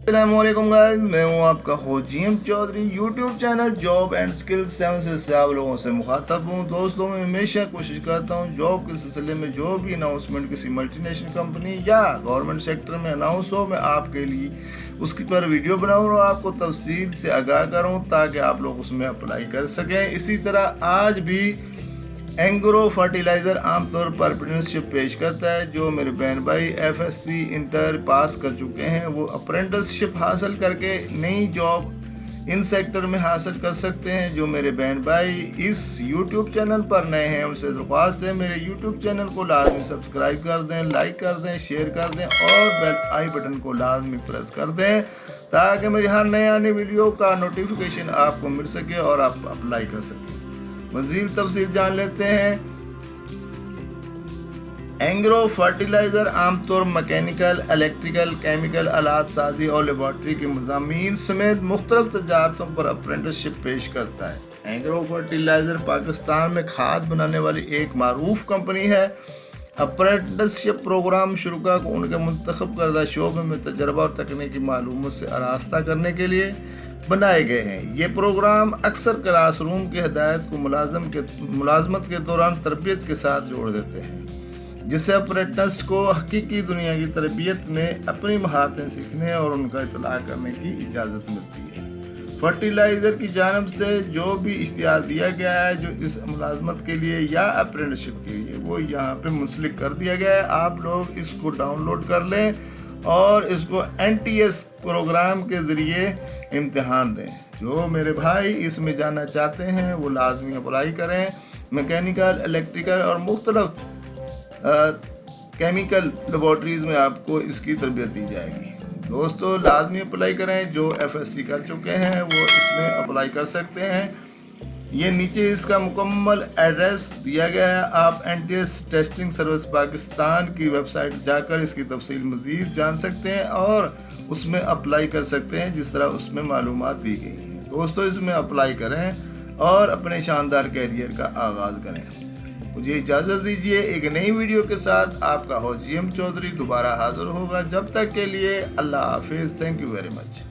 السلام علیکم گائز، میں ہوں آپ کا host GM Chaudhry. YouTube channel job and skill 7 سے آپ لوگوں سے مخاطب ہوں۔ دوستوں، میں ہمیشہ کوشش کرتا ہوں جاب کے سلسلے میں جو بھی اناؤنسمنٹ کسی ملٹی نیشنل کمپنی یا گورنمنٹ سیکٹر میں اناؤنس ہو، میں آپ کے لیے اس کی پر ویڈیو بناؤں اور آپ کو تفصیل سے آگاہ کروں تاکہ آپ لوگ اس میں اپلائی کر سکیں۔ اسی طرح آج بھی اینگرو فرٹیلائزر عام طور پر اپرینٹسشپ پیش کرتا ہے۔ جو میرے بہن بھائی FSC انٹر پاس کر چکے ہیں وہ اپرینٹسشپ حاصل کر کے نئی جاب ان سیکٹر میں حاصل کر سکتے ہیں۔ جو میرے بہن بھائی اس یوٹیوب چینل پر نئے ہیں ان سے درخواست ہے میرے یوٹیوب چینل کو لازمی سبسکرائب کر دیں، لائک کر دیں، شیئر کر دیں اور بیل آئی بٹن کو لازمی پریس کر دیں تاکہ میری ہر نئے آنے ویڈیو کا نوٹیفیکیشن آپ کو مل سکے اور آپ اپلائی کر سکیں۔ مزید تفصیل جان لیتے ہیں۔ اینگرو فرٹیلائزر عام طور مکینیکل، الیکٹریکل، کیمیکل، آلات سازی اور لیبارٹری کے مضامین سمیت مختلف تجارتوں پر اپرینٹسشپ پیش کرتا ہے۔ اینگرو فرٹیلائزر پاکستان میں کھاد بنانے والی ایک معروف کمپنی ہے۔ اپرینٹسشپ پروگرام شرکاء کو ان کے منتخب کردہ شعبے میں تجربہ اور تکنیکی معلومات سے آراستہ کرنے کے لیے بنائے گئے ہیں۔ یہ پروگرام اکثر کلاس روم کی ہدایت کو ملازمت کے دوران تربیت کے ساتھ جوڑ دیتے ہیں، جس سے اپرینٹس کو حقیقی دنیا کی تربیت میں اپنی مہارتیں سیکھنے اور ان کا اطلاع کرنے کی اجازت ملتی ہے۔ فرٹیلائزر کی جانب سے جو بھی اشتہار دیا گیا ہے جو اس ملازمت کے لیے یا اپرینٹسشپ کے لیے، وہ یہاں پہ منسلک کر دیا گیا ہے۔ آپ لوگ اس کو ڈاؤن لوڈ کر لیں اور اس کو NTS پروگرام کے ذریعے امتحان دیں۔ جو میرے بھائی اس میں جانا چاہتے ہیں وہ لازمی اپلائی کریں۔ میکینیکل، الیکٹریکل اور مختلف کیمیکل لیبارٹریز میں آپ کو اس کی تربیت دی جائے گی۔ دوستو، لازمی اپلائی کریں۔ جو FSC کر چکے ہیں وہ اس میں اپلائی کر سکتے ہیں۔ یہ نیچے اس کا مکمل ایڈریس دیا گیا ہے۔ آپ NTS ٹیسٹنگ سروس پاکستان کی ویب سائٹ جا کر اس کی تفصیل مزید جان سکتے ہیں اور اس میں اپلائی کر سکتے ہیں جس طرح اس میں معلومات دی گئی ہیں۔ دوستو، اس میں اپلائی کریں اور اپنے شاندار کیریئر کا آغاز کریں۔ مجھے اجازت دیجیے، ایک نئی ویڈیو کے ساتھ آپ کا ہوسٹ GM چودھری دوبارہ حاضر ہوگا۔ جب تک کے لیے اللہ حافظ۔ Thank you very much.